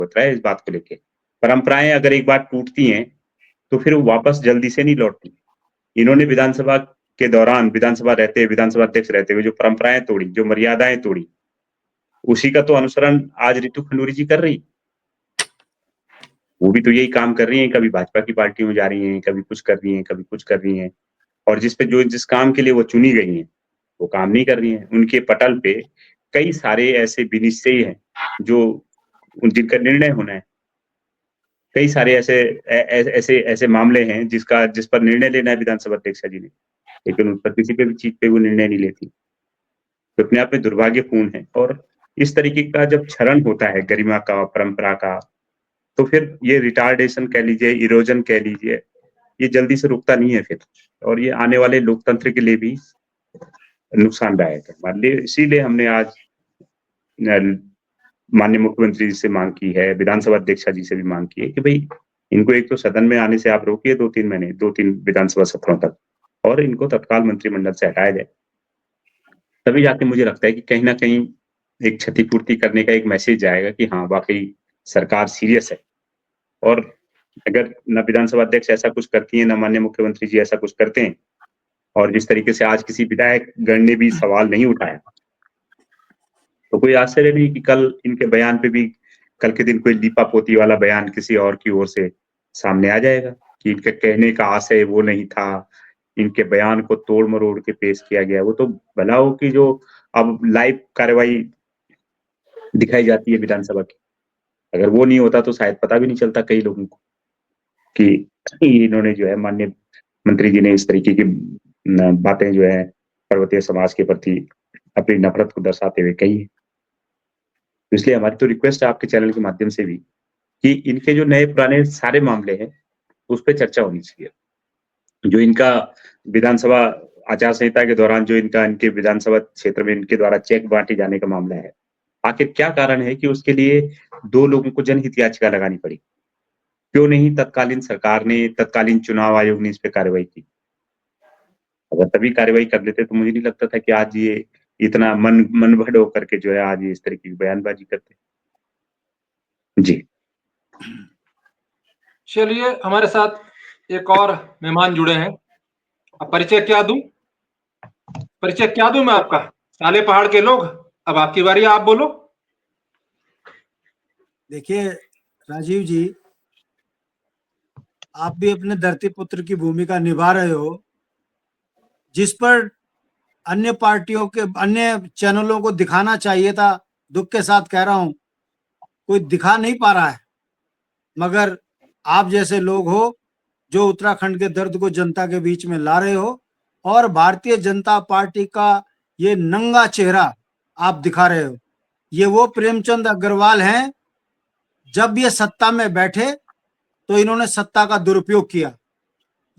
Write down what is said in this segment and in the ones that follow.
होता है इस बात को लेके। परंपराएं अगर एक बार टूटती हैं तो फिर वो वापस जल्दी से नहीं लौटती। इन्होंने विधानसभा के दौरान, विधानसभा रहते, विधानसभा अध्यक्ष रहते हुए जो परंपराएं तोड़ी, जो मर्यादाएं तोड़ी, उसी का तो अनुसरण आज रितु खंडूरी जी कर रही। वो भी तो यही काम कर रही हैं, कभी भाजपा की पार्टी में जा रही हैं, कभी कुछ कर रही हैं, कभी कुछ कर रही हैं, और जिस काम के लिए वो चुनी गई हैं वो काम नहीं कर रही हैं। उनके पटल पे कई सारे ऐसे विनिश्चय हैं जो जिनका निर्णय होना है। कई सारे ऐसे मामले हैं जिस पर निर्णय लेना है विधानसभा अध्यक्ष जी ने, लेकिन उन पर किसी पे भी चीज पे वो निर्णय नहीं लेती। तो अपने आप में दुर्भाग्यपूर्ण है। और इस तरीके का जब क्षरण होता है गरिमा का, परंपरा का, तो फिर ये रिटार्डेशन कह लीजिए, इरोजन कह लीजिए, ये जल्दी से रुकता नहीं है फिर, और ये आने वाले लोकतंत्र के लिए भी नुकसानदायक है हमारे लिए। इसीलिए हमने आज माननीय मुख्यमंत्री जी से मांग की है, विधानसभा अध्यक्ष जी से भी मांग की है कि भाई इनको एक तो सदन में आने से आप रोकिए 2-3 महीने, 2-3 विधानसभा सत्रों तक, और इनको तत्काल मंत्रिमंडल से हटाया जाए। तभी जाके मुझे लगता है कि कहीं ना कहीं एक क्षतिपूर्ति करने का एक मैसेज जाएगा कि हाँ वाकई सरकार सीरियस है। और अगर न विधानसभा अध्यक्ष ऐसा कुछ करती है, न माननीय मुख्यमंत्री जी ऐसा कुछ करते हैं, और जिस तरीके से आज किसी विधायक गण ने भी सवाल नहीं उठाया, तो कोई आश्चर्य नहीं कि कल इनके बयान पे भी, कल के दिन कोई लीपापोती वाला बयान किसी और की ओर से सामने आ जाएगा कि इनके कहने का आशय वो नहीं था, इनके बयान को तोड़ मरोड़ के पेश किया गया। वो तो भला हो कि जो अब लाइव कार्रवाई दिखाई जाती है विधानसभा की, अगर वो नहीं होता तो शायद पता भी नहीं चलता कई लोगों को कि इन्होंने जो है माननीय मंत्री जी ने इस तरीके की बातें जो है पर्वतीय समाज के प्रति अपनी नफरत को दर्शाते हुए कही है। इसलिए हमारी तो रिक्वेस्ट है आपके चैनल के माध्यम से भी कि इनके जो नए पुराने सारे मामले हैं उस पर चर्चा होनी चाहिए। जो इनका विधानसभा आचार संहिता के दौरान जो इनके विधानसभा क्षेत्र में इनके द्वारा चेक बांटे जाने का मामला है, आखिर क्या कारण है कि उसके लिए 2 लोगों को जनहित याचिका लगानी पड़ी? क्यों नहीं तत्कालीन सरकार ने, तत्कालीन चुनाव आयोग ने इस पे कार्रवाई की? अगर तभी कार्रवाई कर लेते तो मुझे नहीं लगता था कि आज ये इतना मनभड़ होकर के जो है आज ये इस तरीके की बयानबाजी करते। जी। चलिए, हमारे साथ एक और मेहमान जुड़े हैं। अब परिचय क्या दूं मैं आपका? साले पहाड़ के लोग, अब आपकी बारी, आप बोलो। देखिए राजीव जी, आप भी अपने धरती पुत्र की भूमिका निभा रहे हो, जिस पर अन्य पार्टियों के, अन्य चैनलों को दिखाना चाहिए था। दुख के साथ कह रहा हूं, कोई दिखा नहीं पा रहा है, मगर आप जैसे लोग हो जो उत्तराखंड के दर्द को जनता के बीच में ला रहे हो, और भारतीय जनता पार्टी का ये नंगा चेहरा आप दिखा रहे हो। ये वो प्रेमचंद अग्रवाल हैं, जब ये सत्ता में बैठे तो इन्होंने सत्ता का दुरुपयोग किया।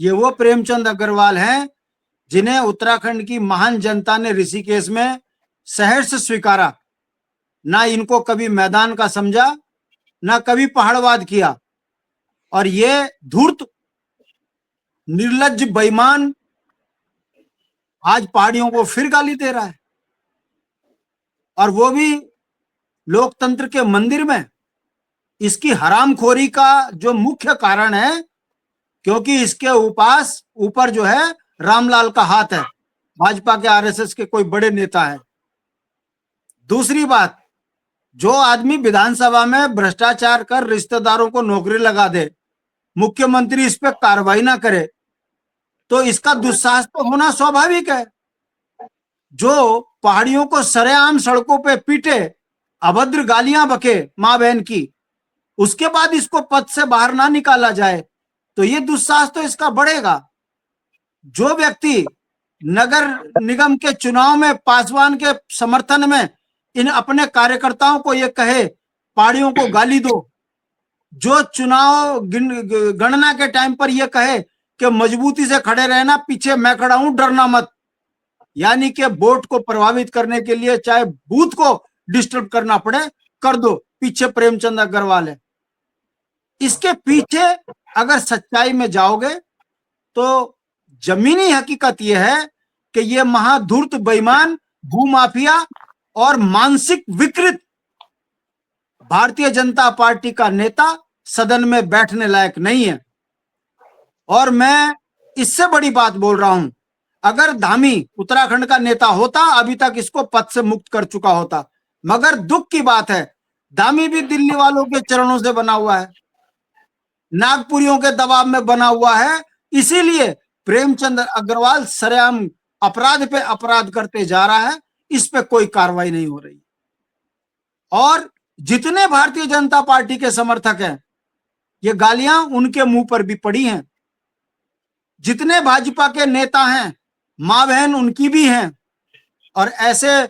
ये वो प्रेमचंद अग्रवाल हैं जिन्हें उत्तराखंड की महान जनता ने ऋषिकेश में सहर्ष स्वीकारा। ना इनको कभी मैदान का समझा, ना कभी पहाड़वाद किया। और ये धूर्त निर्लज्ज बेईमान आज पहाड़ियों को फिर गाली दे रहा है, और वो भी लोकतंत्र के मंदिर में। इसकी हरामखोरी का जो मुख्य कारण है, क्योंकि इसके ऊपर जो है रामलाल का हाथ है, भाजपा के आरएसएस के कोई बड़े नेता है। दूसरी बात, जो आदमी विधानसभा में भ्रष्टाचार कर रिश्तेदारों को नौकरी लगा दे, मुख्यमंत्री इस पे कार्रवाई ना करे, तो इसका दुस्साहस तो होना स्वाभाविक है। जो पहाड़ियों को सरेआम सड़कों पे पीटे, अभद्र गालियां बके मां बहन की, उसके बाद इसको पद से बाहर ना निकाला जाए तो ये दुस्साहस तो इसका बढ़ेगा। जो व्यक्ति नगर निगम के चुनाव में पासवान के समर्थन में इन अपने कार्यकर्ताओं को ये कहे पहाड़ियों को गाली दो, जो चुनाव गणना के टाइम पर ये कहे कि मजबूती से खड़े रहना, पीछे मैं खड़ा हूं, डरना मत, यानी कि वोट को प्रभावित करने के लिए चाहे बूथ को डिस्टर्ब करना पड़े कर दो, पीछे प्रेमचंद अग्रवाल है। इसके पीछे अगर सच्चाई में जाओगे तो जमीनी हकीकत यह है कि यह महाधूर्त बेईमान, भूमाफिया और मानसिक विकृत भारतीय जनता पार्टी का नेता सदन में बैठने लायक नहीं है। और मैं इससे बड़ी बात बोल रहा हूं, अगर धामी उत्तराखंड का नेता होता अभी तक इसको पद से मुक्त कर चुका होता। मगर दुख की बात है, धामी भी दिल्ली वालों के चरणों से बना हुआ है, नागपुरियों के दबाव में बना हुआ है। इसीलिए प्रेमचंद अग्रवाल सरेआम अपराध पे अपराध करते जा रहा है, इस पे कोई कार्रवाई नहीं हो रही। और जितने भारतीय जनता पार्टी के समर्थक हैं, ये गालियां उनके मुंह पर भी पड़ी हैं। जितने भाजपा के नेता हैं, मां बहन उनकी भी हैं। और ऐसे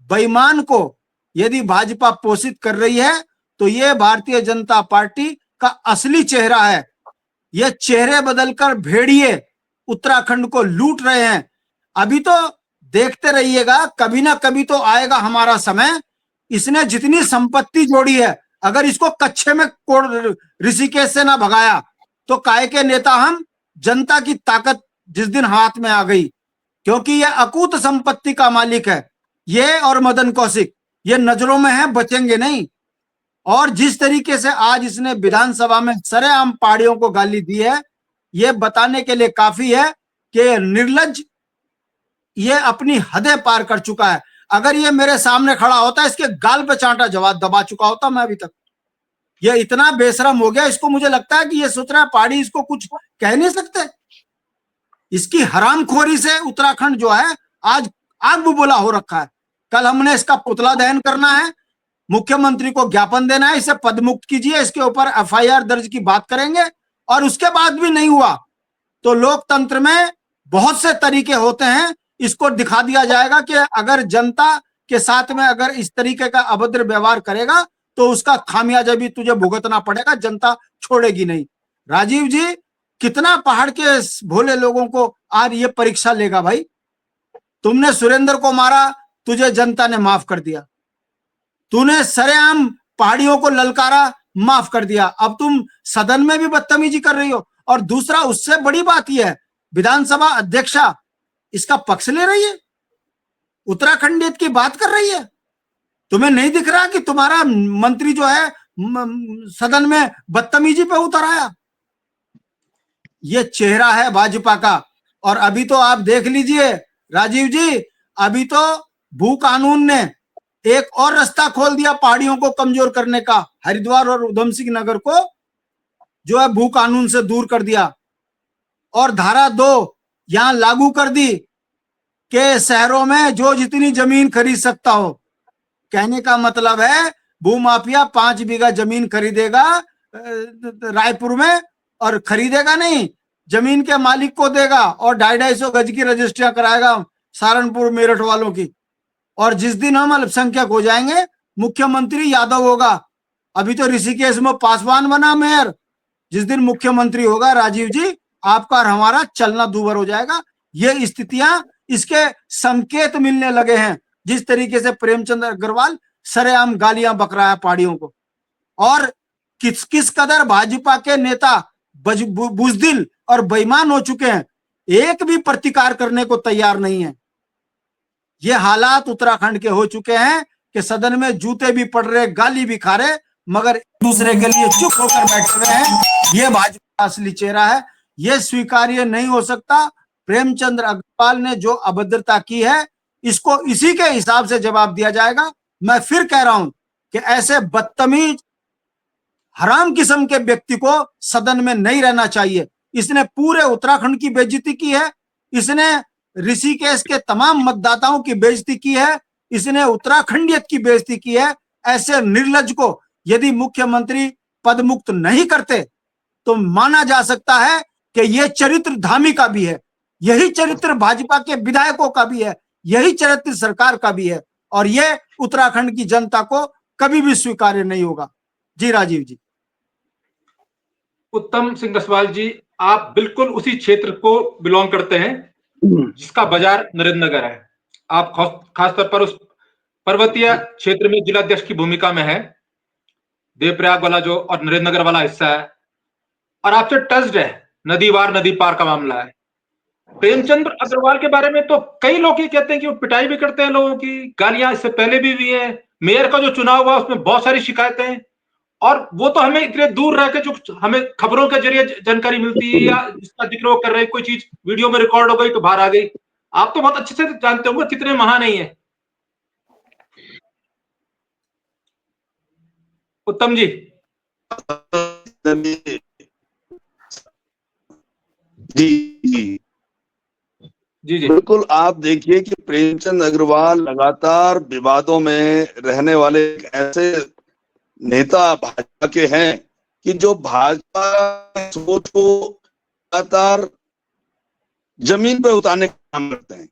बेईमान को यदि भाजपा पोषित कर रही है तो ये भारतीय जनता पार्टी का असली चेहरा है। ये चेहरे बदलकर भेड़िए उत्तराखंड को लूट रहे हैं। अभी तो देखते रहिएगा, कभी ना कभी तो आएगा हमारा समय। इसने जितनी संपत्ति जोड़ी है, अगर इसको कच्चे में ऋषिकेश से ना भगाया तो काहे के नेता हम। जनता की ताकत जिस दिन हाथ में आ गई, क्योंकि ये अकूत संपत्ति का मालिक है, ये और मदन कौशिक, ये नजरों में है, बचेंगे नहीं। और जिस तरीके से आज इसने विधानसभा में सरेआम पहाड़ियों को गाली दी है, ये बताने के लिए काफी है कि निर्लज्ज ये अपनी हदें पार कर चुका है। अगर ये मेरे सामने खड़ा होता, इसके गाल पे चांटा जवाब दबा चुका होता मैं अभी तक। ये इतना बेशरम हो गया, इसको मुझे लगता है कि ये सोच रहा है पहाड़ी इसको कुछ कह नहीं सकते। इसकी हरामखोरी से उत्तराखंड जो है आज आग बबूला हो रखा है। कल हमने इसका पुतला दहन करना है, मुख्यमंत्री को ज्ञापन देना है, इसे पदमुक्त कीजिए, इसके ऊपर एफआईआर दर्ज की बात करेंगे। और उसके बाद भी नहीं हुआ तो लोकतंत्र में बहुत से तरीके होते हैं, इसको दिखा दिया जाएगा कि अगर जनता के साथ में अगर इस तरीके का अभद्र व्यवहार करेगा तो उसका खामियाजा भी तुझे भुगतना पड़ेगा, जनता छोड़ेगी नहीं। राजीव जी, कितना पहाड़ के भोले लोगों को आज ये परीक्षा लेगा भाई। तुमने सुरेंद्र को मारा, तुझे जनता ने माफ कर दिया। तूने सरेआम पहाड़ियों को ललकारा, माफ कर दिया। अब तुम सदन में भी बदतमीजी कर रही हो। और दूसरा, उससे बड़ी बात यह है, विधानसभा अध्यक्षा इसका पक्ष ले रही है, उत्तराखंडियत की बात कर रही है। तुम्हें नहीं दिख रहा कि तुम्हारा मंत्री जो है सदन में बदतमीजी पे उतर आया? ये चेहरा है भाजपा का। और अभी तो आप देख लीजिए राजीव जी, अभी तो भू कानून ने एक और रास्ता खोल दिया पहाड़ियों को कमजोर करने का। हरिद्वार और उधम सिंह नगर को जो है भू कानून से दूर कर दिया और धारा 2 यहां लागू कर दी कि शहरों में जो जितनी जमीन खरीद सकता हो। कहने का मतलब है भूमाफिया 5 बीघा जमीन खरीदेगा रायपुर में, और खरीदेगा नहीं, जमीन के मालिक को देगा और 250 गज की रजिस्ट्रियां कराएगा सहारनपुर मेरठ वालों की। और जिस दिन हम अल्पसंख्यक हो जाएंगे, मुख्यमंत्री यादव होगा। अभी तो ऋषिकेश में पासवान बना मेयर, जिस दिन मुख्यमंत्री होगा राजीव जी, आपका और हमारा चलना दूभर हो जाएगा। ये स्थितियां, इसके संकेत मिलने लगे हैं। जिस तरीके से प्रेमचंद अग्रवाल सरेआम गालियां बक रहा है पहाड़ियों को, और किस कदर भाजपा के नेता बुजदिल और बेईमान हो चुके हैं, एक भी प्रतिकार करने को तैयार नहीं है। ये हालात उत्तराखंड के हो चुके हैं कि सदन में जूते भी पड़ रहे, गाली भी खा रहे, मगर एक दूसरे के लिए चुप होकर बैठे हुए हैं। ये भाजपा का असली चेहरा है, ये स्वीकार्य नहीं हो सकता। प्रेमचंद अग्रवाल ने जो अभद्रता की है, इसको इसी के हिसाब से जवाब दिया जाएगा। मैं फिर कह रहा हूं कि ऐसे बदतमीज हराम किस्म के व्यक्ति को सदन में नहीं रहना चाहिए। इसने पूरे उत्तराखंड की बेइज्जती की है, इसने ऋषिकेश के तमाम मतदाताओं की बेइज्जती की है, इसने उत्तराखंडियत की बेइज्जती की है। ऐसे निर्लज्ज को यदि मुख्यमंत्री पद मुक्त नहीं करते तो माना जा सकता है कि यह चरित्र धामी का भी है, यही चरित्र भाजपा के विधायकों का भी है, यही चरित्र सरकार का भी है, और यह उत्तराखंड की जनता को कभी भी स्वीकार्य नहीं होगा। जी राजीव जी। उत्तम सिंह गसवाल जी, आप बिल्कुल उसी क्षेत्र को बिलोंग करते हैं जिसका बाजार नरेंद्र नगर है। आप खासतौर पर उस पर्वतीय क्षेत्र में जिलाध्यक्ष की भूमिका में है, देवप्रयाग वाला जो और नरेंद्र नगर वाला हिस्सा है, और आपसे टच्ड है, नदीवार नदी पार का मामला है। प्रेमचंद अग्रवाल के बारे में तो कई लोग ये कहते हैं कि वो पिटाई भी करते हैं लोगों की, गालियां इससे पहले भी हुई है। मेयर का जो चुनाव हुआ उसमें बहुत सारी शिकायतें और वो तो हमें इतने दूर रह के जो हमें खबरों के जरिए जानकारी मिलती है या जिसका जिक्र वो कर रहे हैं, कोई चीज वीडियो में रिकॉर्ड हो गई तो बाहर आ गई। आप तो बहुत अच्छे से जानते होंगे कितने महान नहीं है। उत्तम जी। जी जी जी जी बिल्कुल। आप देखिए कि प्रेमचंद अग्रवाल लगातार विवादों में रहने वाले एक ऐसे नेता भाजपा के हैं कि जो भाजपा की सोच को लगातार जमीन पर उतारने का काम करते हैं।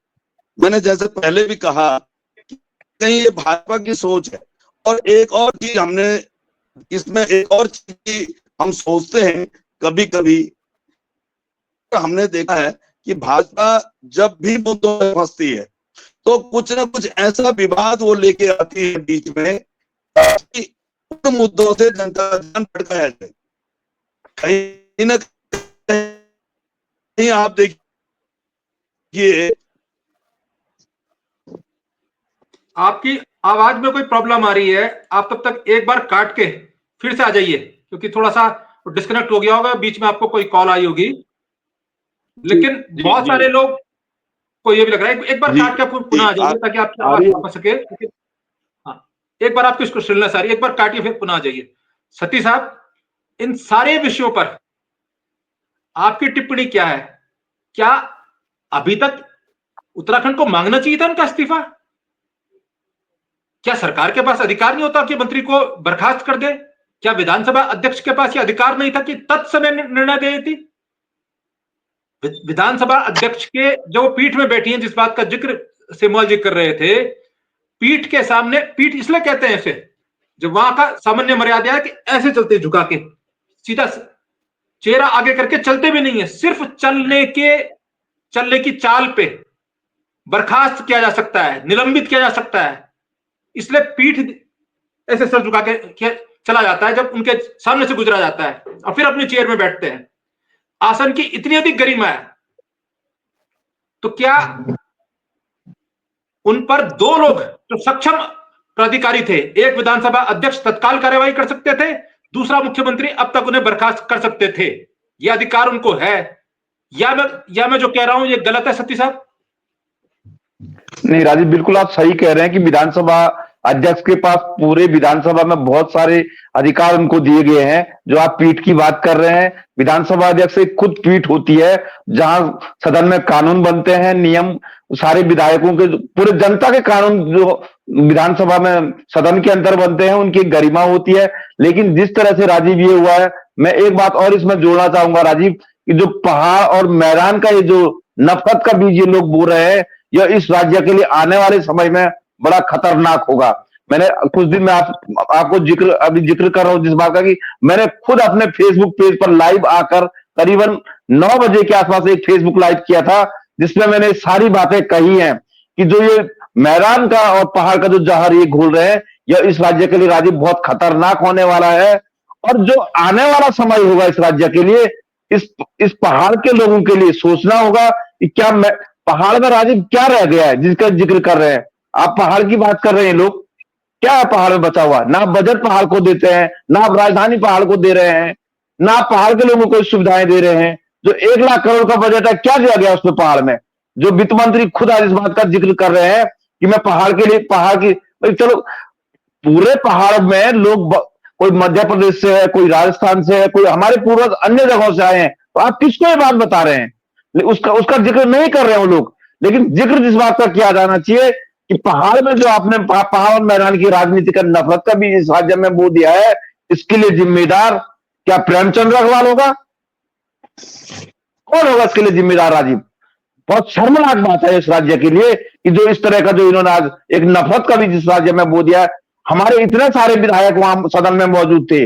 मैंने जैसे पहले भी कहा कि कहीं ये भाजपा की सोच है। और एक और चीज हमने इसमें एक और चीज हम सोचते हैं कभी कभी, हमने देखा है कि भाजपा जब भी मुद्दों में फंसती है तो कुछ ना कुछ ऐसा विवाद वो लेके आती है बीच में कि उन मुद्दों से जनता का ध्यान भटकाया जाए। कहीं ना कहीं आप देखिए, आपकी आवाज में कोई प्रॉब्लम आ रही है, आप तब तक एक बार काट के फिर से आ जाइए, क्योंकि थोड़ा सा डिस्कनेक्ट हो गया होगा, बीच में आपको कोई कॉल आई होगी। लेकिन बहुत सारे लोग को ये भी लग रहा है, एक बार काट के पुनः आ जाइए ताकि आपकी आवाज वापस सके। हाँ, एक बार आपकी इसको सुनना सारी, एक बार काटिए फिर पुनः आ जाइए। सती साहब, इन सारे विषयों पर आपकी टिप्पणी क्या है? क्या अभी तक उत्तराखंड को मांगना चाहिए था उनका इस्तीफा? क्या सरकार के पास अधिकार नहीं होता कि मंत्री को बर्खास्त कर दे? क्या विधानसभा अध्यक्ष के पास यह अधिकार नहीं था कि तत्समय निर्णय दे देती? विधानसभा अध्यक्ष के जो पीठ में बैठी हैं, जिस बात का जिक्र सेमवाल जी कर रहे थे, पीठ के सामने, पीठ इसलिए कहते हैं इसे, जब वहां का सामान्य मर्यादा है कि ऐसे चलते झुका के, सीधा चेहरा आगे करके चलते भी नहीं है, सिर्फ चलने की चाल पे बर्खास्त किया जा सकता है, निलंबित किया जा सकता है। इसलिए पीठ ऐसे सर झुका के चला जाता है जब उनके सामने से गुजरा जाता है, और फिर अपनी चेयर में बैठते हैं। आसन की इतनी अधिक गरिमा है, तो क्या उन पर दो लोग जो सक्षम प्राधिकारी थे, एक विधानसभा अध्यक्ष तत्काल कार्यवाही कर सकते थे, दूसरा मुख्यमंत्री अब तक उन्हें बर्खास्त कर सकते थे? यह अधिकार उनको है, या मैं जो कह रहा हूं ये गलत है सती साहब? नहीं राजीव, बिल्कुल आप सही कह रहे हैं कि विधानसभा अध्यक्ष के पास पूरे विधानसभा में बहुत सारे अधिकार उनको दिए गए हैं। जो आप पीठ की बात कर रहे हैं, विधानसभा अध्यक्ष एक खुद पीठ होती है जहां सदन में कानून बनते हैं, नियम सारे विधायकों के, पूरे जनता के कानून जो विधानसभा में सदन के अंदर बनते हैं, उनकी गरिमा होती है। लेकिन जिस तरह से राजीव ये हुआ है, मैं एक बात और इसमें जोड़ना चाहूंगा राजीव, कि जो पहाड़ और मैदान का ये जो नफरत का बीज ये लोग बो रहे हैं, यह इस राज्य के लिए आने वाले समय में बड़ा खतरनाक होगा। मैंने कुछ दिन में आपको अभी जिक्र कर रहा हूं जिस बात का, कि मैंने खुद अपने फेसबुक पेज पर लाइव आकर करीबन 9 बजे के आसपास एक फेसबुक लाइव किया था, जिसमें मैंने सारी बातें कही हैं कि जो ये मैदान का और पहाड़ का जो जहर ये घोल रहे हैं, यह इस राज्य के लिए राजीव बहुत खतरनाक होने वाला है। और जो आने वाला समय होगा इस राज्य के लिए, इस पहाड़ के लोगों के लिए सोचना होगा कि क्या पहाड़ में राजीव क्या रह गया है जिसका जिक्र कर रहे हैं आप? पहाड़ की बात कर रहे हैं लोग, क्या है पहाड़ में बचा हुआ? ना बजट पहाड़ को देते हैं, ना आप राजधानी पहाड़ को दे रहे हैं, ना आप पहाड़ के लोगों को सुविधाएं दे रहे हैं। जो 1 लाख करोड़ का बजट है, क्या दिया गया उसमें पहाड़ में? जो वित्त मंत्री खुद आज इस बात का जिक्र कर रहे हैं कि मैं पहाड़ के लिए, पहाड़ की, चलो पूरे पहाड़ में लोग, कोई मध्य प्रदेश से है, कोई राजस्थान से है, कोई हमारे पूर्वज अन्य जगहों से आए हैं, तो आप किसको ये बात बता रहे हैं? उसका जिक्र नहीं कर रहे हैं वो लोग। लेकिन जिक्र जिस बात का किया जाना चाहिए कि पहाड़ में जो आपने पहाड़ और मैदान की राजनीति का नफरत का भी इस राज्य में बो दिया है, इसके लिए जिम्मेदार क्या प्रेमचंद अग्रवाल होगा? कौन होगा इसके लिए जिम्मेदार राजीव? बहुत शर्मनाक बात है इस राज्य के लिए कि जो इस तरह का जो इन्होंने आज एक नफरत का भी जिस राज्य में बो दिया है। हमारे इतने सारे विधायक वहां सदन में मौजूद थे,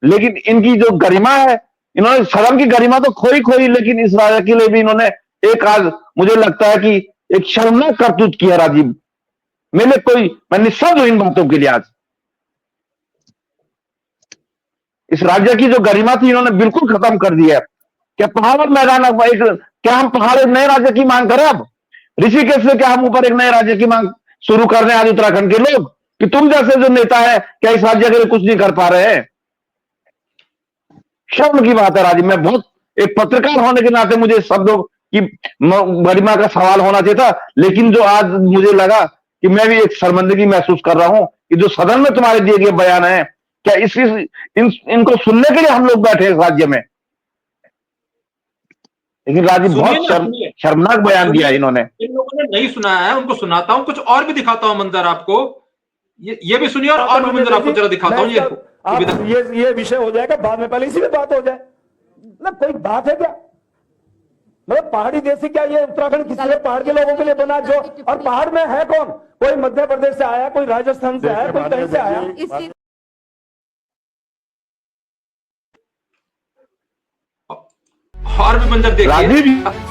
लेकिन इनकी जो गरिमा है, इन्होंने सदन की गरिमा तो खोई, लेकिन इस राज्य के लिए भी इन्होंने एक, आज मुझे लगता है कि एक शर्मनाक करतूत किया राजीव। मैं निशब्द हूं इन बातों के लिए। आज इस राज्य की जो गरिमा थी इन्होंने बिल्कुल खत्म कर दिया है। क्या पहाड़ और मैदान, क्या हम पहाड़ एक नए राज्य की मांग करें? अब ऋषिकेश से क्या हम ऊपर एक नए राज्य की मांग शुरू कर रहे हैं आज उत्तराखंड के लोग? कि तुम जैसे जो नेता है क्या इस राज्य के लिए कुछ नहीं कर पा रहे हैं? शर्म की बात है राजीव। मैं बहुत एक पत्रकार होने के नाते मुझे शब्दों की गरिमा का सवाल होना चाहिए था, लेकिन जो आज मुझे लगा कि मैं भी एक शर्मिंदगी महसूस कर रहा हूं कि जो सदन में तुम्हारे दिए गए बयान है, क्या इनको सुनने के लिए हम लोग बैठे इस राज्य में? लेकिन राजीव बहुत शर्मनाक बयान दिया इन्होंने। इन लोगों ने नहीं सुना है, उनको सुनाता हूं, कुछ और भी दिखाता हूं मंजर आपको। ये भी सुनिए और भी मंजर आपको जरा दिखाता हूं। ये विषय हो जाएगा बाद में, पहले इसी में बात हो जाए। मतलब कोई बात है क्या? मतलब पहाड़ी देश से क्या ये उत्तराखंड किसी ने पहाड़ के लोगों के लिए बना? जो और पहाड़ में है कौन? कोई मध्य प्रदेश से आया, कोई राजस्थान से आया, कोई कहीं से आया। और भी मंजर देखिए।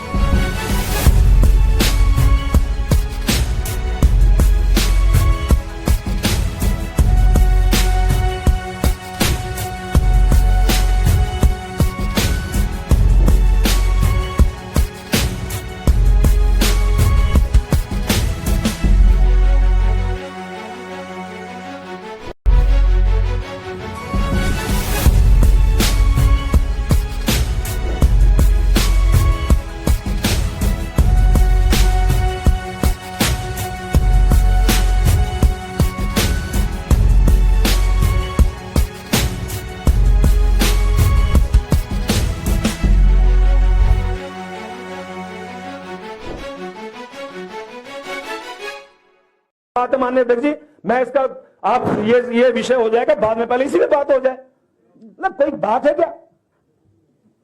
बात माननीय अध्यक्ष जी, मैं इसका आप ये विषय हो जाएगा बाद में, पहले इसी में बात हो जाए। मतलब कोई बात है क्या?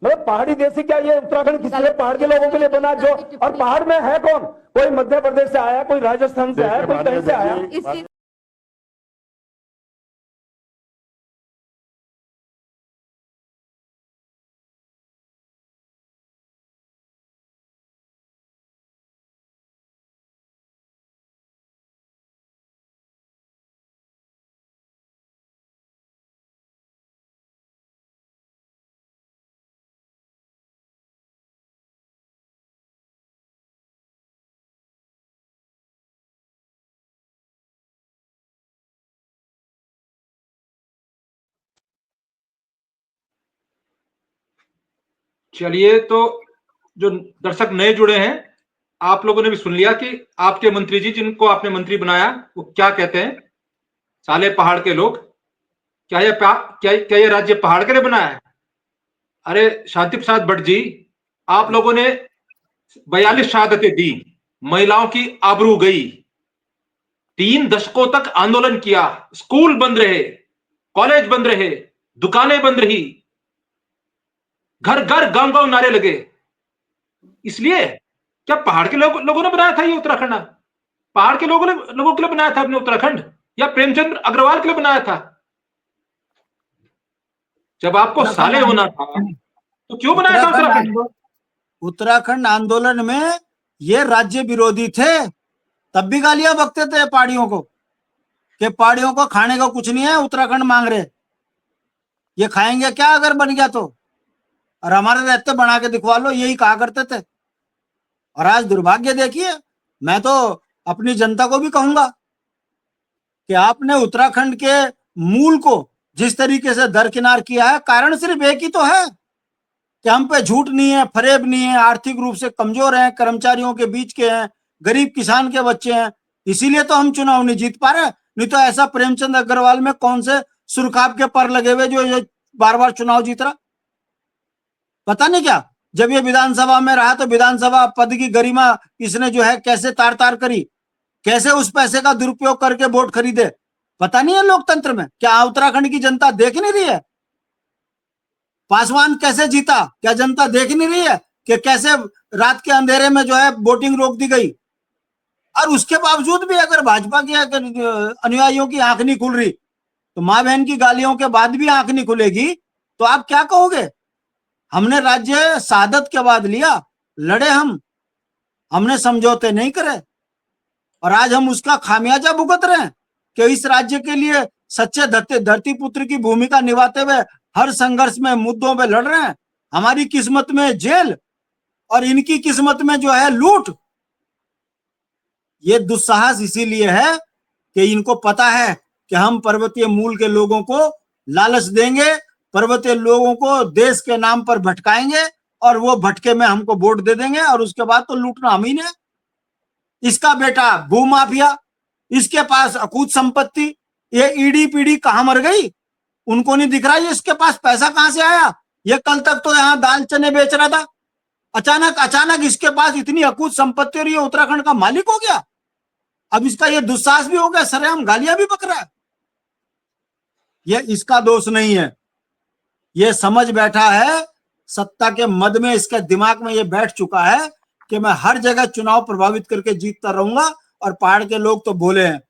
मतलब पहाड़ी देश से क्या ये उत्तराखंड किसी ने पहाड़ के लोगों के लिए बना? जो और पहाड़ में है कौन? कोई मध्य प्रदेश से आया, कोई राजस्थान से आया, कोई कहीं से आया। चलिए, तो जो दर्शक नए जुड़े हैं, आप लोगों ने भी सुन लिया कि आपके मंत्री जी जिनको आपने मंत्री बनाया वो क्या कहते हैं। साले पहाड़ के लोग, क्या ये राज्य पहाड़ के लिए बनाया है? अरे शांति प्रसाद भट्ट जी, आप लोगों ने 42 शहादतें दी, महिलाओं की आबरू गई, 3 दशकों तक आंदोलन किया, स्कूल बंद रहे, कॉलेज बंद रहे, दुकानें बंद रही, घर घर गांव गांव नारे लगे। इसलिए क्या पहाड़ के लोगों ने बनाया था ये उत्तराखंड? पहाड़ के लोगों के लिए बनाया था अपने उत्तराखंड, या प्रेमचंद अग्रवाल के लिए बनाया था? जब आपको साले होना था तो क्यों बनाया था उत्तराखंड? उत्तराखंड आंदोलन में ये राज्य विरोधी थे, तब भी गालियां बकते थे पहाड़ियों को कि पहाड़ियों को खाने को कुछ नहीं है, उत्तराखंड मांग रहे, ये खाएंगे क्या अगर बन गया तो, और हमारे रहते बना के दिखवा लो, यही कहा करते थे। और आज दुर्भाग्य देखिए, मैं तो अपनी जनता को भी कहूंगा कि आपने उत्तराखंड के मूल को जिस तरीके से दरकिनार किया है, कारण सिर्फ एक ही तो है कि हम पे झूठ नहीं है, फरेब नहीं है, आर्थिक रूप से कमजोर हैं, कर्मचारियों के बीच के हैं, गरीब किसान के बच्चे हैं, इसीलिए तो हम चुनाव नहीं जीत पा रहे। नहीं तो ऐसा प्रेमचंद अग्रवाल में कौन से सुरखाब के पर लगे हुए जो ये बार बार चुनाव जीत रहा? पता नहीं क्या, जब ये विधानसभा में रहा तो विधानसभा पद की गरिमा इसने जो है कैसे तार तार करी, कैसे उस पैसे का दुरुपयोग करके वोट खरीदे, पता नहीं है लोकतंत्र में। क्या उत्तराखंड की जनता देख नहीं रही है? पासवान कैसे जीता, क्या जनता देख नहीं रही है कि कैसे रात के अंधेरे में जो है वोटिंग रोक दी गई? और उसके बावजूद भी अगर भाजपा के अनुयायियों की आंख नहीं खुल रही, तो माँ बहन की गालियों के बाद भी आंख नहीं खुलेगी, तो आप क्या कहोगे? हमने राज्य शहादत के बाद लिया, लड़े हमने समझौते नहीं करे, और आज हम उसका खामियाजा भुगत रहे हैं कि इस राज्य के लिए सच्चे धरती पुत्र की भूमिका निभाते हुए हर संघर्ष में मुद्दों पे लड़ रहे हैं। हमारी किस्मत में जेल और इनकी किस्मत में जो है लूट। ये दुस्साहस इसीलिए है कि इनको पता है कि हम पर्वतीय मूल के लोगों को लालच देंगे, पर्वतीय लोगों को देश के नाम पर भटकाएंगे और वो भटके में हमको वोट दे देंगे और उसके बाद तो लूटना हम ही ने। इसका बेटा भूमाफिया, इसके पास अकूत संपत्ति, ये ईडी पीडी कहां मर गई, उनको नहीं दिख रहा है इसके पास पैसा कहां से आया। ये कल तक तो यहाँ दाल चने बेच रहा था, अचानक इसके पास इतनी अकूत संपत्ति और ये उत्तराखंड का मालिक हो गया। अब इसका ये दुस्साहस भी हो गया, सरेआम गालियां भी बक रहा है। ये इसका दोष नहीं है, ये समझ बैठा है, सत्ता के मद में इसके दिमाग में ये बैठ चुका है कि मैं हर जगह चुनाव प्रभावित करके जीतता रहूंगा। और पहाड़ के लोग तो बोले हैं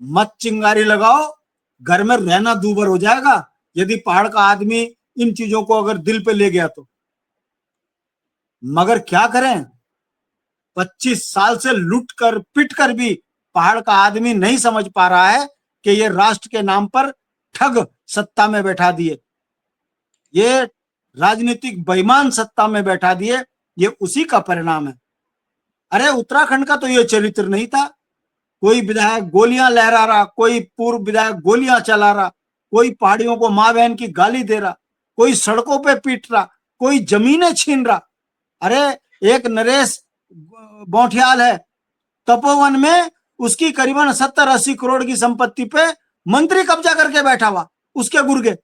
मत चिंगारी लगाओ, घर में रहना दूभर हो जाएगा यदि पहाड़ का आदमी इन चीजों को अगर दिल पे ले गया तो। मगर क्या करें, 25 साल से लूट कर पिट कर भी पहाड़ का आदमी नहीं समझ पा रहा है कि ये राष्ट्र के नाम पर ठग सत्ता में बैठा दिए, ये राजनीतिक बेईमान सत्ता में बैठा दिए, ये उसी का परिणाम है। अरे उत्तराखंड का तो ये चरित्र नहीं था। कोई विधायक गोलियां लहरा रहा, कोई पूर्व विधायक गोलियां चला रहा, कोई पहाड़ियों को मां बहन की गाली दे रहा, कोई सड़कों पे पीट रहा, कोई जमीनें छीन रहा। अरे एक नरेश बौठियाल है, तपोवन में उसकी करीबन 70-80 करोड़ की संपत्ति पे मंत्री कब्जा करके बैठा हुआ, उसके गुर्गे।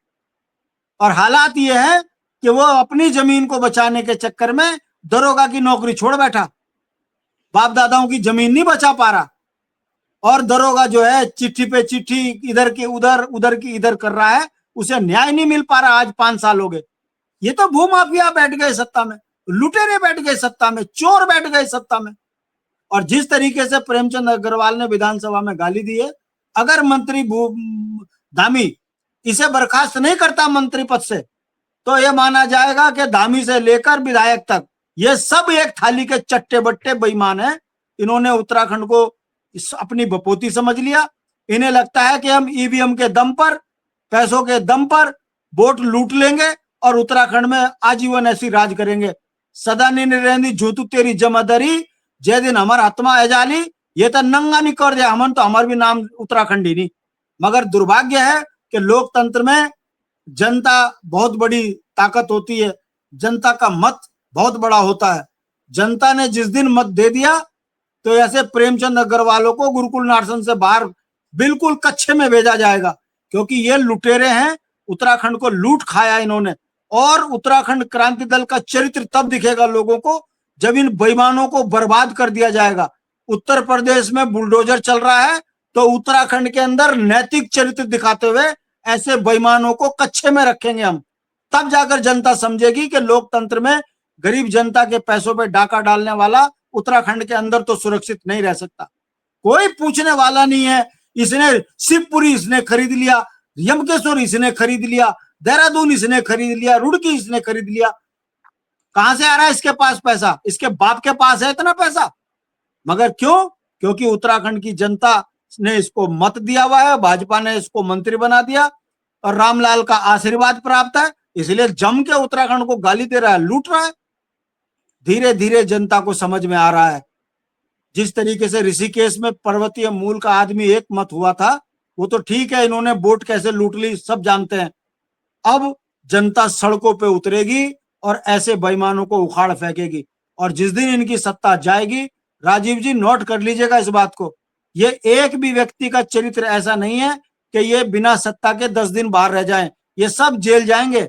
और हालात ये है कि वो अपनी जमीन को बचाने के चक्कर में दरोगा की नौकरी छोड़ बैठा, बाप दादाओं की जमीन नहीं बचा पा रहा। और दरोगा जो है चिट्ठी पे चिट्ठी इधर की उधर, उधर की इधर कर रहा है, उसे न्याय नहीं मिल पा रहा। आज 5 साल हो गए। ये तो भूमाफिया बैठ गए सत्ता में, लुटेरे बैठ गए सत्ता में, चोर बैठ गए सत्ता में। और जिस तरीके से प्रेमचंद अग्रवाल ने विधानसभा में गाली दी है, अगर मंत्री धामी इसे बर्खास्त नहीं करता मंत्री पद से, तो यह माना जाएगा कि धामी से लेकर विधायक तक ये सब एक थाली के चट्टे बट्टे बेईमान है। इन्होंने उत्तराखंड को अपनी बपोती समझ लिया। इन्हें लगता है कि हम ईवीएम के दम पर, पैसों के दम पर वोट लूट लेंगे और उत्तराखंड में आजीवन ऐसी राज करेंगे। सदा नहीं रहती जूतू तेरी जमादरी, जे दिन हमार आत्मा एजाली, ये तो नंगा नहीं कर दिया हमन, तो हमार भी नाम उत्तराखंडी नहीं। मगर दुर्भाग्य है कि लोकतंत्र में जनता बहुत बड़ी ताकत होती है, जनता का मत बहुत बड़ा होता है। जनता ने जिस दिन मत दे दिया तो ऐसे प्रेमचंद अग्रवालों को गुरुकुल नारसन से बाहर बिल्कुल कच्चे में भेजा जाएगा, क्योंकि ये लुटेरे हैं। उत्तराखंड को लूट खाया इन्होंने। और उत्तराखंड क्रांति दल का चरित्र तब दिखेगा लोगों को जब इन बेईमानों को बर्बाद कर दिया जाएगा। उत्तर प्रदेश में बुलडोजर चल रहा है तो उत्तराखंड के अंदर नैतिक चरित्र दिखाते हुए ऐसे बेईमानों को कच्चे में रखेंगे हम। तब जाकर जनता समझेगी कि लोकतंत्र में गरीब जनता के पैसों पे डाका डालने वाला उत्तराखंड के अंदर तो सुरक्षित नहीं रह सकता। कोई पूछने वाला नहीं है। इसने शिवपुरी इसने खरीद लिया, यमकेश्वर इसने खरीद लिया, देहरादून इसने खरीद लिया, रुड़की इसने खरीद लिया। कहां से आ रहा है इसके पास पैसा? इसके बाप के पास है इतना पैसा। मगर क्यों? क्योंकि उत्तराखंड की जनता ने इसको मत दिया हुआ है, भाजपा ने इसको मंत्री बना दिया और रामलाल का आशीर्वाद प्राप्त है, इसलिए जम के उत्तराखंड को गाली दे रहा है, लूट रहा है। धीरे धीरे जनता को समझ में आ रहा है। जिस तरीके से ऋषिकेश में पर्वतीय मूल का आदमी एक मत हुआ था, वो तो ठीक है, इन्होंने वोट कैसे लूट ली सब जानते हैं। अब जनता सड़कों पे उतरेगी और ऐसे बेईमानों को उखाड़ फेंकेगी। और जिस दिन इनकी सत्ता जाएगी, राजीव जी नोट कर लीजिएगा इस बात को, ये एक भी व्यक्ति का चरित्र ऐसा नहीं है कि ये बिना सत्ता के 10 दिन बाहर रह जाएं। ये सब जेल जाएंगे,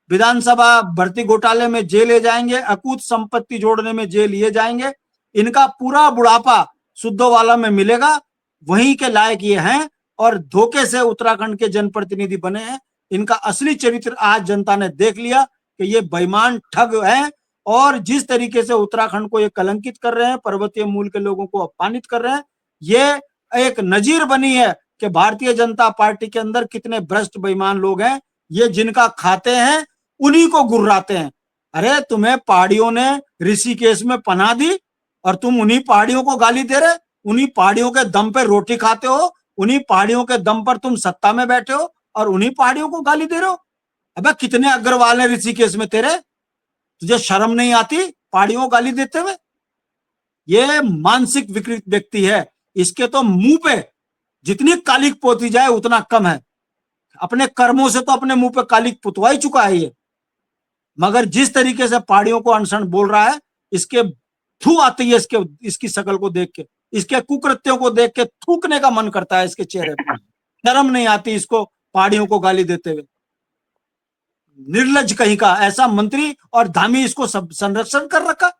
विधानसभा भर्ती घोटाले में जेल जाएंगे, अकूत संपत्ति जोड़ने में जेल ये जाएंगे। इनका पूरा बुढ़ापा सुद्धोवाला में मिलेगा। वहीं के लायक ये हैं और धोखे से उत्तराखंड के जनप्रतिनिधि बने हैं। इनका असली चरित्र आज जनता ने देख लिया कि ये बेईमान ठग हैं और जिस तरीके से उत्तराखंड को ये कलंकित कर रहे हैं, पर्वतीय मूल के लोगों को अपमानित कर रहे हैं। ये एक नजीर बनी है कि भारतीय जनता पार्टी के अंदर कितने भ्रष्ट बेईमान लोग हैं। ये जिनका खाते हैं उन्हीं को गुर्राते हैं। अरे तुम्हें पहाड़ियों ने ऋषिकेश में पनाह दी और तुम उन्हीं पहाड़ियों को गाली दे रहे, उन्हीं पहाड़ियों के दम पे रोटी खाते हो, उन्हीं पहाड़ियों के दम पर तुम सत्ता में बैठे हो और उन्हीं पहाड़ियों को गाली दे रहे हो। अबे कितने अग्रवाल है ऋषिकेश में तेरे, तुझे शर्म नहीं आती पहाड़ियों को गाली देते हुए? ये मानसिक विकृत व्यक्ति है। इसके तो मुंह पे जितनी कालिक पोती जाए उतना कम है। अपने कर्मों से तो अपने मुंह पे कालिक पुतवा ही चुका है ये, मगर जिस तरीके से पहाड़ियों को अनशन बोल रहा है, इसके थू आती है इसकी शकल को देख के, इसके कुकृत्यों को देख के थूकने का मन करता है इसके चेहरे पर। शर्म नहीं आती इसको पहाड़ियों को गाली देते हुए। निर्लज कहीं का ऐसा मंत्री और धामी इसको सब संरक्षण कर रखा।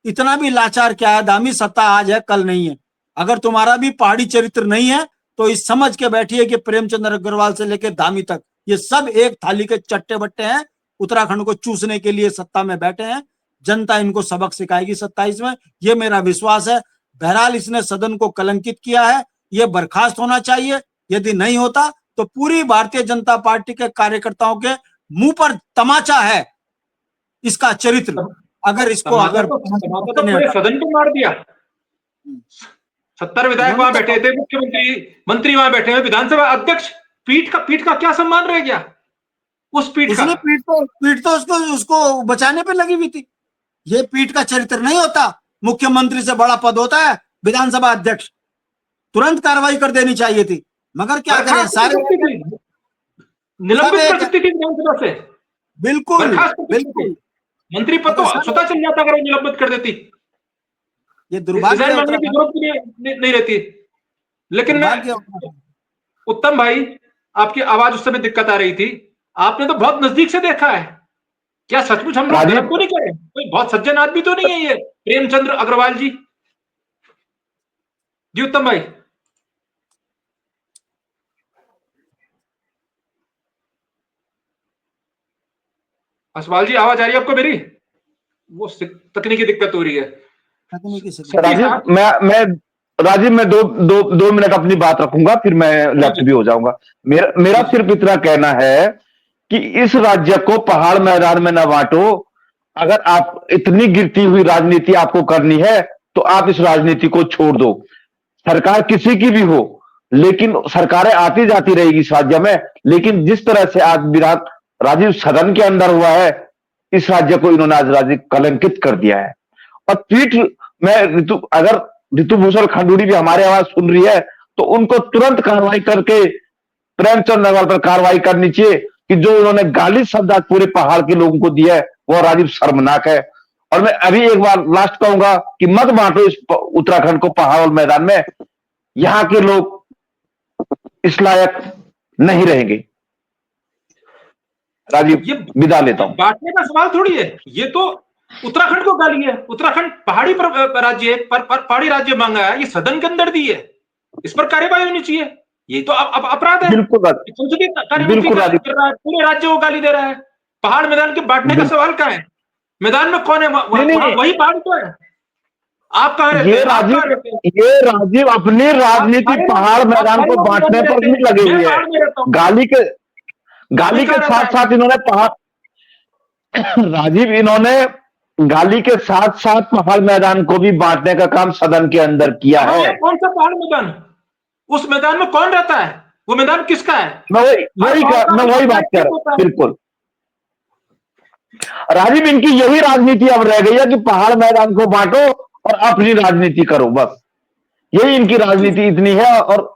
इतना भी लाचार क्या है धामी, सत्ता आज है कल नहीं है। अगर तुम्हारा भी पहाड़ी चरित्र नहीं है तो इस समझ के बैठिए कि प्रेमचंद्र अग्रवाल से लेकर धामी तक ये सब एक थाली के चट्टे बट्टे हैं, उत्तराखंड को चूसने के लिए सत्ता में बैठे हैं। जनता इनको सबक सिखाएगी 27 में, ये मेरा विश्वास है। बहरहाल इसने सदन को कलंकित किया है, ये बर्खास्त होना चाहिए। यदि नहीं होता तो पूरी भारतीय जनता पार्टी के कार्यकर्ताओं के मुंह पर तमाचा है इसका चरित्र। अगर इसको अगर पूरे सदन को मार दिया। 70 विधायक वहां बैठे थे, मंत्री वहां बैठे हैं, विधानसभा अध्यक्ष, पीठ का क्या सम्मान रह गया उस पीठ का? पीठ तो उसको बचाने पे लगी हुई थी। ये पीठ का चरित्र नहीं होता। मुख्यमंत्री से बड़ा पद होता है विधानसभा अध्यक्ष, तुरंत कार्रवाई कर देनी चाहिए थी, मगर क्या करें सारे निलंबित कर सकती थी विधानसभा से। बिल्कुल बिल्कुल, मंत्री पद तो स्वतः चल जाता अगर निलंबित कर देती। ये दुर्भाग्य मांगने की जरूरत नहीं रहती। लेकिन उत्तम भाई, आपकी आवाज उस समय दिक्कत आ रही थी, आपने तो बहुत नजदीक से देखा है। क्या सचमुच हम लोग गलत तो नहीं करें? कोई बहुत सज्जन आदमी तो नहीं है ये प्रेमचंद्र अग्रवाल जी? जी उत्तम भाई। असवाल जी, आवाज आ रही है आपको मेरी? वो तकनीकी दिक्कत हो रही है। राजीव मैं दो मिनट अपनी बात रखूंगा, फिर मैं लेफ्ट भी हो जाऊंगा। मेरा सिर्फ इतना कहना है कि इस राज्य को पहाड़ मैदान में न बांटो। अगर आप इतनी गिरती हुई राजनीति आपको करनी है तो आप इस राजनीति को छोड़ दो। सरकार किसी की भी हो, लेकिन सरकारें आती जाती रहेगी इस राज्य में, लेकिन जिस तरह से आज विराट राजीव सदन के अंदर हुआ है, इस राज्य को इन्होंने आज राज्य कलंकित कर दिया है। और ट्वीट में अगर ऋतु भूषण खंडूरी भी हमारी आवाज सुन रही है तो उनको तुरंत कार्रवाई करके प्रेमचंद अग्रवाल पर कार्रवाई करनी चाहिए कि जो उन्होंने गाली शब्द आज पूरे पहाड़ के लोगों को दिया है वो राजीव शर्मनाक है। और मैं अभी एक बार लास्ट कहूंगा कि मत बांटो इस उत्तराखंड को पहाड़ और मैदान में। यहां के लोग इस लायक नहीं रहेंगे। राजीव विदा लेता हूं। बांटने का सवाल थोड़ी है, ये तो उत्तराखंड को गाली है। उत्तराखंड पहाड़ी राज्य है, पहाड़ी राज्य मांगा है, ये सदन के अंदर दी है, इस पर कार्यवाही होनी चाहिए। ये तो अब अपराध है। बिल्कुल पूरे राज्य को गाली दे रहा है। पहाड़ मैदान के बांटने का सवाल कहाँ है? मैदान में कौन है? वही पहाड़ तो है। आप कहाँ रहते हैं? ये राजीव अपनी राजनीति पहाड़ मैदान को बांटने पर भी लगे हुए हैं। गाली के साथ साथ इन्होंने राजीव इन्होंने गाली के साथ साथ पहाड़ मैदान को भी बांटने का काम सदन के अंदर किया है। कौन सा पहाड़ मैदान? उस मैदान में कौन रहता है? वो मैदान किसका है? मैं वही बात कर रहा हूं। बिल्कुल राजीव, इनकी यही राजनीति अब रह गई है कि पहाड़ मैदान को बांटो और अपनी राजनीति करो, बस यही इनकी राजनीति इतनी है। और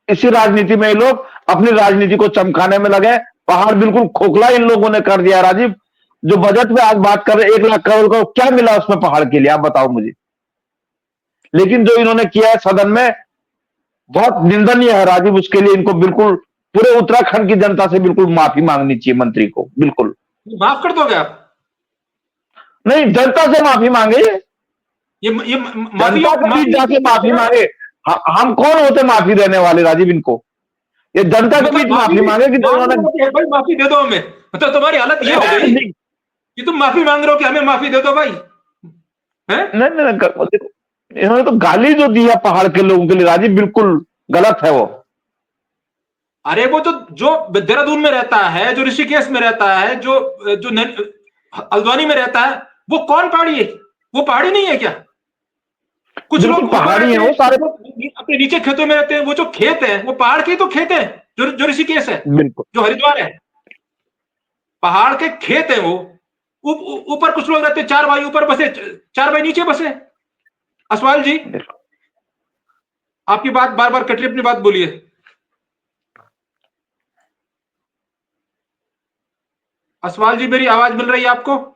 इसी राजनीति में ये लोग अपनी राजनीति को चमकाने में लगे। पहाड़ बिल्कुल खोखला इन लोगों ने कर दिया। राजीव, जो बजट में आज बात कर रहे 1 लाख करोड़ को, क्या मिला उसमें पहाड़ के लिए, आप बताओ मुझे। लेकिन जो इन्होंने किया है सदन में बहुत निंदनीय है राजीव। उसके लिए इनको बिल्कुल पूरे उत्तराखंड की जनता से बिल्कुल माफी मांगनी चाहिए मंत्री को। बिल्कुल माफ कर दोगे आप? नहीं, जनता से माफी मांगे। ये जनता के बीच जाके माफी मांगे। हम कौन होते माफी देने वाले राजीव इनको? ये जनता के बीच माफी मांगे कि भाई माफी दे दो हमें। मतलब तुम्हारी हालत ये हो गई कि तुम माफी मांग रहे हो कि हमें माफी दे दो भाई? नहीं, इन्होंने तो गाली जो दी है पहाड़ के लोगों के लिए राजीव, बिल्कुल गलत है वो। अरे वो तो जो देहरादून में रहता है, जो ऋषिकेश में रहता है, जो हल्द्वानी में रहता है, वो कौन पहाड़ी है? वो पहाड़ी नहीं है क्या? कुछ लोग पहाड़ी है, वो सारे अपने नीचे खेतों में रहते हैं। वो जो खेत है वो पहाड़ के तो खेत है, जो ऋषिकेश है, जो हरिद्वार है, पहाड़ के खेत है वो। ऊपर कुछ लोग रहते हैं, 4 भाई ऊपर बसे, 4 भाई नीचे बसे। असवाल जी, आपकी बात बार बार कट रही, अपनी बात बोलिए। असवाल जी, मेरी आवाज मिल रही है आपको?